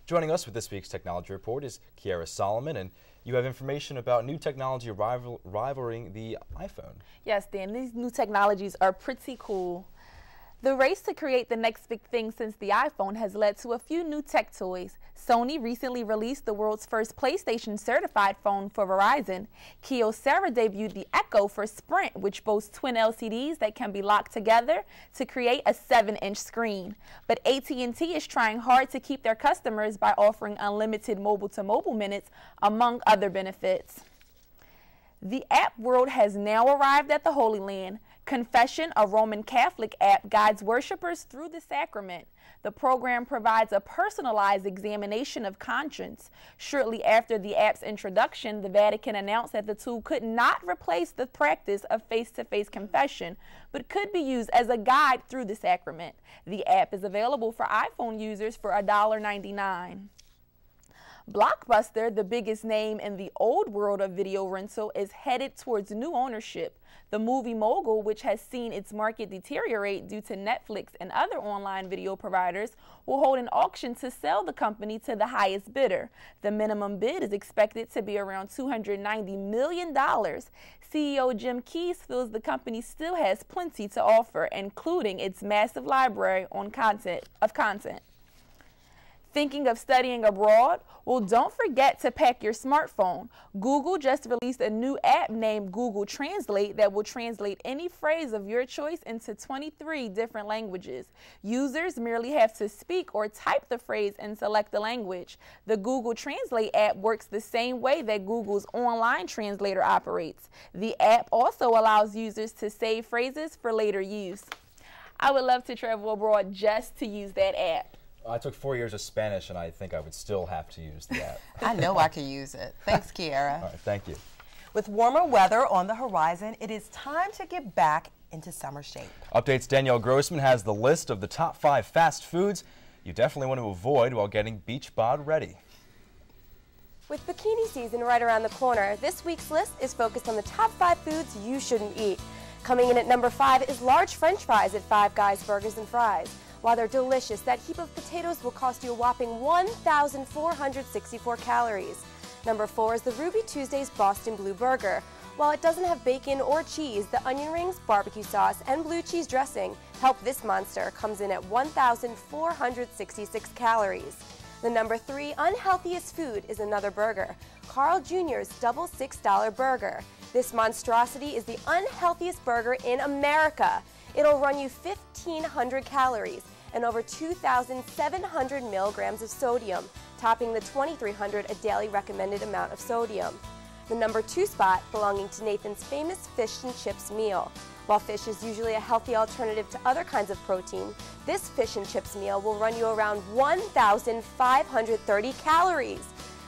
Joining us with this week's Technology Report is Kiara Solomon, and you have information about new technology rivaling the iPhone. Yes, Dan, these new technologies are pretty cool. The race to create the next big thing since the iPhone has led to a few new tech toys. Sony recently released the world's first PlayStation certified phone for Verizon. Kyocera debuted the Echo for Sprint, which boasts twin LCDs that can be locked together to create a 7-inch screen. But AT&T is trying hard to keep their customers by offering unlimited mobile-to-mobile minutes, among other benefits. The app world has now arrived at the Holy Land. Confession, a Roman Catholic app, guides worshipers through the sacrament. The program provides a personalized examination of conscience. Shortly after the app's introduction, the Vatican announced that the tool could not replace the practice of face-to-face confession, but could be used as a guide through the sacrament. The app is available for iPhone users for $1.99. Blockbuster, the biggest name in the old world of video rental, is headed towards new ownership. The movie mogul, which has seen its market deteriorate due to Netflix and other online video providers, will hold an auction to sell the company to the highest bidder. The minimum bid is expected to be around $290 million. CEO Jim Keyes feels the company still has plenty to offer, including its massive library of content. Thinking of studying abroad? Well, don't forget to pack your smartphone. Google just released a new app named Google Translate that will translate any phrase of your choice into 23 different languages. Users merely have to speak or type the phrase and select the language. The Google Translate app works the same way that Google's online translator operates. The app also allows users to save phrases for later use. I would love to travel abroad just to use that app. I took 4 years of Spanish, and I think I would still have to use the app. I know I could use it. Thanks, Kiara. All right, thank you. With warmer weather on the horizon, it is time to get back into summer shape. Updates Danielle Grossman has the list of the top 5 fast foods you definitely want to avoid while getting beach bod ready. With bikini season right around the corner, this week's list is focused on the top 5 foods you shouldn't eat. Coming in at number 5 is large French fries at Five Guys Burgers and Fries. While they're delicious, that heap of potatoes will cost you a whopping 1,464 calories. Number 4 is the Ruby Tuesday's Boston Blue Burger. While it doesn't have bacon or cheese, the onion rings, barbecue sauce, and blue cheese dressing help this monster comes in at 1,466 calories. The number 3 unhealthiest food is another burger, Carl Jr.'s Double $6 Burger. This monstrosity is the unhealthiest burger in America. It'll run you 1,500 calories and over 2,700 milligrams of sodium, topping the 2,300 a daily recommended amount of sodium. The number 2 spot belonging to Nathan's famous fish and chips meal. While fish is usually a healthy alternative to other kinds of protein, this fish and chips meal will run you around 1,530 calories.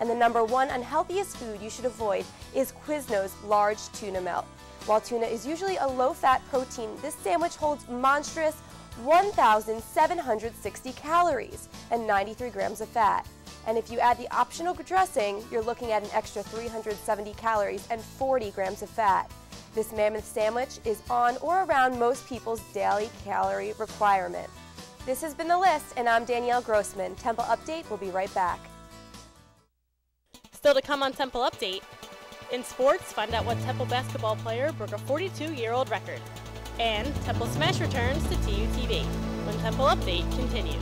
And the number 1 unhealthiest food you should avoid is Quizno's large tuna melt. While tuna is usually a low-fat protein, this sandwich holds monstrous 1,760 calories and 93 grams of fat. And if you add the optional dressing, you're looking at an extra 370 calories and 40 grams of fat. This mammoth sandwich is on or around most people's daily calorie requirement. This has been the list, and I'm Danielle Grossman. Temple Update will be right back. Still to come on Temple Update. In sports, find out what Temple basketball player broke a 42-year-old record. And Temple Smash returns to TUTV when Temple Update continues.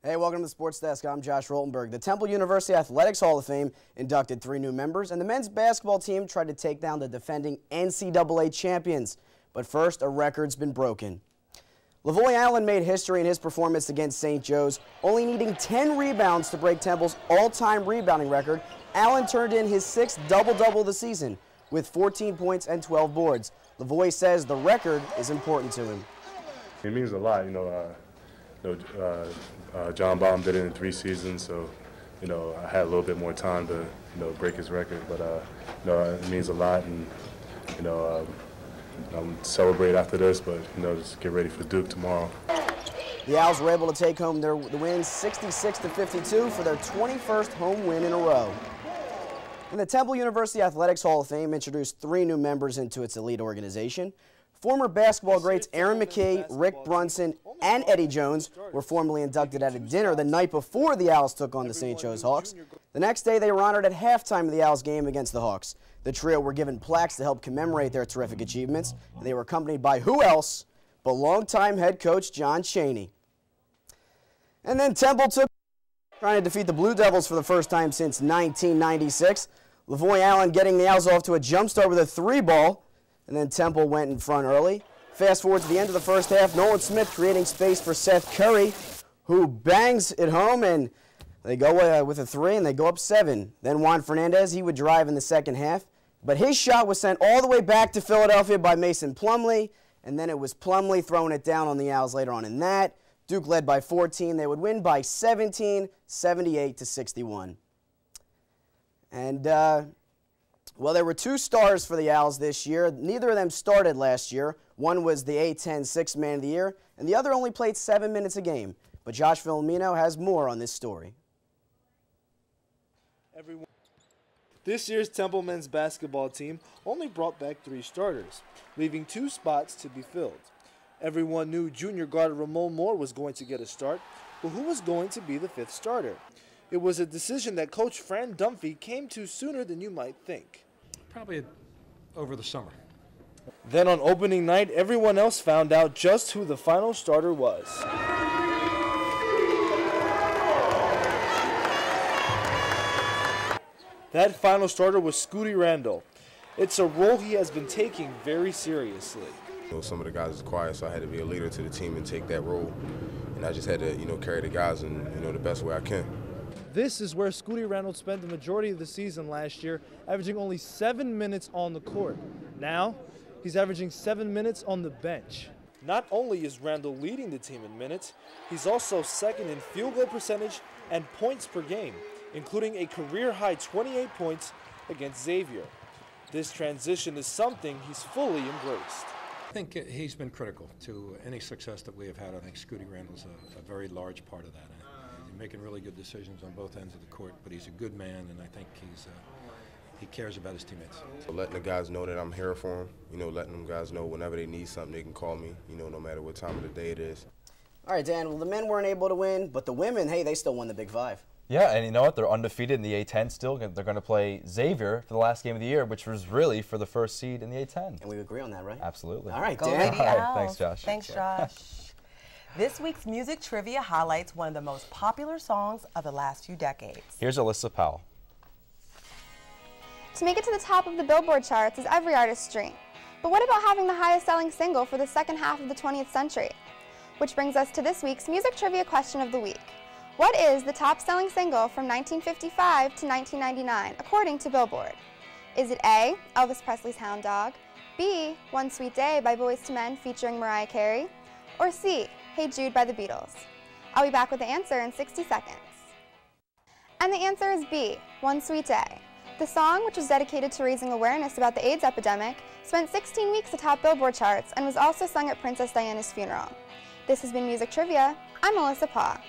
Hey, welcome to the Sports Desk. I'm Josh Roltenberg. The Temple University Athletics Hall of Fame inducted 3 new members, and the men's basketball team tried to take down the defending NCAA champions. But first, a record's been broken. Lavoy Allen made history in his performance against St. Joe's, only needing 10 rebounds to break Temple's all-time rebounding record. Allen turned in his 6th double-double of the season with 14 points and 12 boards. Lavoy says the record is important to him. It means a lot, John Baum did it in 3 seasons, so I had a little bit more time to break his record. But it means a lot, and celebrate after this. But just get ready for Duke tomorrow. The Owls were able to take home the win 66-52 for their 21st home win in a row. And the Temple University Athletics Hall of Fame introduced 3 new members into its elite organization. Former basketball greats Aaron McKee, Rick Brunson, and Eddie Jones were formally inducted at a dinner the night before the Owls took on the St. Joe's Hawks. The next day, they were honored at halftime of the Owls game against the Hawks. The trio were given plaques to help commemorate their terrific achievements, and they were accompanied by who else but longtime head coach John Chaney. And then Temple took trying to defeat the Blue Devils for the first time since 1996. Lavoy Allen getting the Owls off to a jump start with a 3-ball, and then Temple went in front early. Fast forward to the end of the first half, Nolan Smith creating space for Seth Curry, who bangs it home, and they go with a 3, and they go up 7. Then Juan Fernandez, he would drive in the second half, but his shot was sent all the way back to Philadelphia by Mason Plumlee, and then it was Plumlee throwing it down on the Owls later on in that. Duke led by 14. They would win by 17, 78-61. And, well, there were 2 stars for the Owls this year. Neither of them started last year. One was the A-10 Sixth Man of the Year, and the other only played 7 minutes a game. But Josh Filomeno has more on this story. This year's Temple men's basketball team only brought back 3 starters, leaving 2 spots to be filled. Everyone knew junior guard Ramon Moore was going to get a start, but who was going to be the 5th starter? It was a decision that Coach Fran Dunphy came to sooner than you might think. Probably over the summer. Then on opening night, everyone else found out just who the final starter was. That final starter was Scooty Randall. It's a role he has been taking very seriously. Some of the guys is quiet, so I had to be a leader to the team and take that role. And I just had to, carry the guys in, the best way I can. This is where Scooty Randall spent the majority of the season last year, averaging only 7 minutes on the court. Now, he's averaging 7 minutes on the bench. Not only is Randall leading the team in minutes, he's also second in field goal percentage and points per game, including a career-high 28 points against Xavier. This transition is something he's fully embraced. I think he's been critical to any success that we have had. I think Scooty Randall's a very large part of that. He's making really good decisions on both ends of the court, but he's a good man, and I think he cares about his teammates. Letting the guys know that I'm here for them, letting them guys know whenever they need something, they can call me, no matter what time of the day it is. All right, Dan, well, the men weren't able to win, but the women, hey, they still won the Big 5. Yeah, and you know what? They're undefeated in the A-10 still. They're going to play Xavier for the last game of the year, which was really for the first seed in the A-10. And we agree on that, right? Absolutely. All right, Go Dan. Lady Owls. Thanks, Josh. Thanks, Josh. This week's music trivia highlights one of the most popular songs of the last few decades. Here's Alyssa Powell. To make it to the top of the Billboard charts is every artist's dream. But what about having the highest selling single for the second half of the 20th century? Which brings us to this week's music trivia question of the week. What is the top-selling single from 1955 to 1999, according to Billboard? Is it A, Elvis Presley's Hound Dog, B, One Sweet Day by Boyz II Men featuring Mariah Carey, or C, Hey Jude by the Beatles? I'll be back with the answer in 60 seconds. And the answer is B, One Sweet Day. The song, which was dedicated to raising awareness about the AIDS epidemic, spent 16 weeks atop Billboard charts and was also sung at Princess Diana's funeral. This has been Music Trivia. I'm Alyssa Paw.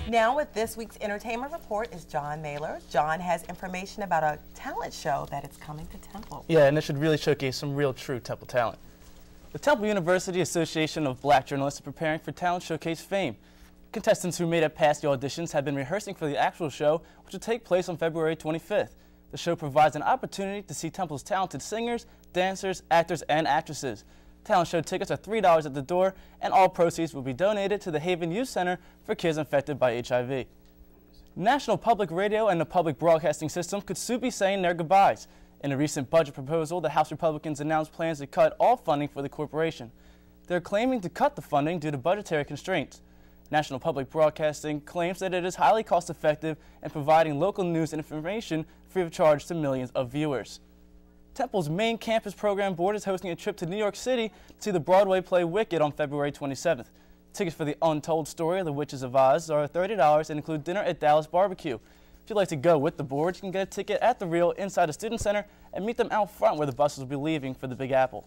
Now with this week's entertainment report is John Mailer. John has information about a talent show that is coming to Temple. Yeah, and it should really showcase some real true Temple talent. The Temple University Association of Black Journalists is preparing for Talent Showcase Fame. Contestants who made it past the auditions have been rehearsing for the actual show, which will take place on February 25th. The show provides an opportunity to see Temple's talented singers, dancers, actors, and actresses. Talent show tickets are $3 at the door, and all proceeds will be donated to the Haven Youth Center for kids infected by HIV. National Public Radio and the public broadcasting system could soon be saying their goodbyes. In a recent budget proposal, the House Republicans announced plans to cut all funding for the corporation. They're claiming to cut the funding due to budgetary constraints. National Public Broadcasting claims that it is highly cost-effective in providing local news and information free of charge to millions of viewers. Temple's main campus program board is hosting a trip to New York City to see the Broadway play Wicked on February 27th. Tickets for the untold story of the Witches of Oz are $30 and include dinner at Dallas Barbecue. If you'd like to go with the board, you can get a ticket at the Reel inside the Student Center and meet them out front where the buses will be leaving for the Big Apple.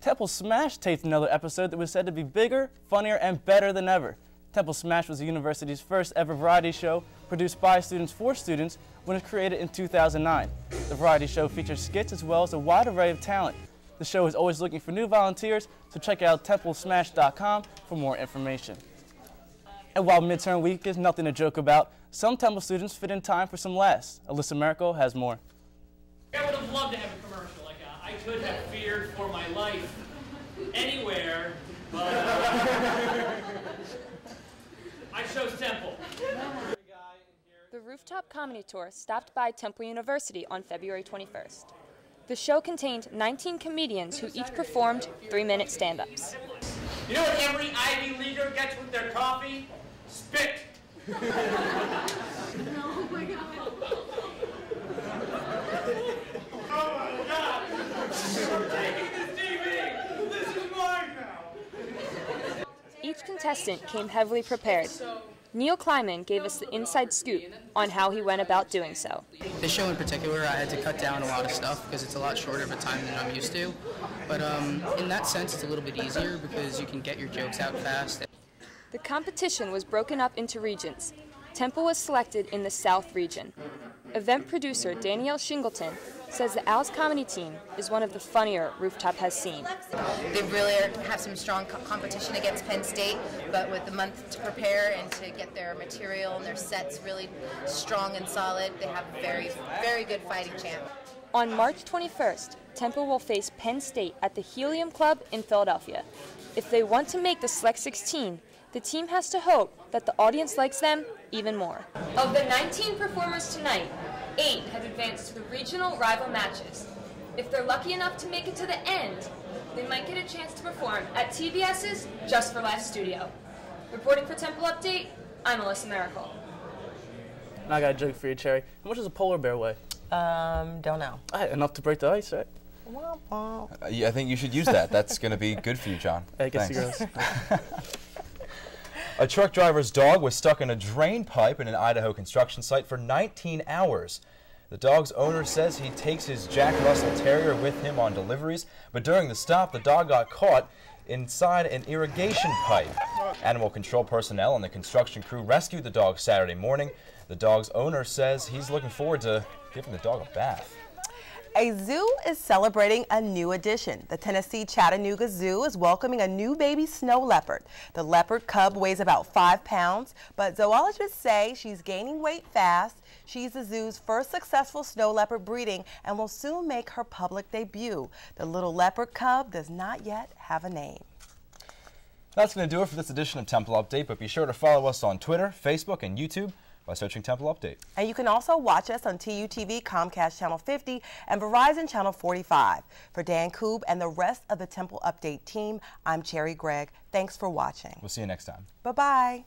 Temple Smash taped another episode that was said to be bigger, funnier, and better than ever. Temple Smash was the university's first ever variety show produced by students for students when it was created in 2009. The variety show features skits as well as a wide array of talent. The show is always looking for new volunteers, so check out templesmash.com for more information. And while midterm week is nothing to joke about, some Temple students fit in time for some laughs. Alyssa Miracle has more. I would have loved to have a commercial like I could have feared for my life anywhere, but I chose Temple. The Rooftop Comedy Tour stopped by Temple University on February 21st. The show contained 19 comedians who each performed 3-minute stand-ups. You know what every Ivy Leaguer gets with their coffee? Spit. Oh my God. Oh my God. We're taking this TV. This is mine now. Each contestant came heavily prepared. Neil Kleiman gave us the inside scoop on how he went about doing so. This show in particular, I had to cut down a lot of stuff because it's a lot shorter of a time than I'm used to. But in that sense, it's a little bit easier because you can get your jokes out fast. The competition was broken up into regions. Temple was selected in the South region. Event producer Danielle Shingleton says the Owls comedy team is one of the funnier Rooftop has seen. They really have some strong competition against Penn State, but with the month to prepare and to get their material and their sets really strong and solid, they have a very, very good fighting chance. On March 21st, Temple will face Penn State at the Helium Club in Philadelphia. If they want to make the Select 16, the team has to hope that the audience likes them even more. Of the 19 performers tonight, 8 have advanced to the regional rival matches. If they're lucky enough to make it to the end, they might get a chance to perform at TBS's Just for Laughs studio. Reporting for Temple Update, I'm Alyssa Miracle. And I got a joke for you, Cherry. How much does a polar bear weigh? Don't know. Enough to break the ice, right? Yeah, I think you should use that. That's going to be good for you, John. I guess Thanks. he goes. A truck driver's dog was stuck in a drain pipe in an Idaho construction site for 19 hours. The dog's owner says he takes his Jack Russell Terrier with him on deliveries, but during the stop, the dog got caught inside an irrigation pipe. Animal control personnel and the construction crew rescued the dog Saturday morning. The dog's owner says he's looking forward to giving the dog a bath. A zoo is celebrating a new addition. The Tennessee Chattanooga Zoo is welcoming a new baby snow leopard. The leopard cub weighs about 5 pounds, but zoologists say she's gaining weight fast. She's the zoo's first successful snow leopard breeding and will soon make her public debut. The little leopard cub does not yet have a name. That's going to do it for this edition of Temple Update, but be sure to follow us on Twitter, Facebook, and YouTube by searching Temple Update. And you can also watch us on TUTV Comcast Channel 50 and Verizon Channel 45. For Dan Koob and the rest of the Temple Update team, I'm Cherry Gregg. Thanks for watching. We'll see you next time. Bye-bye.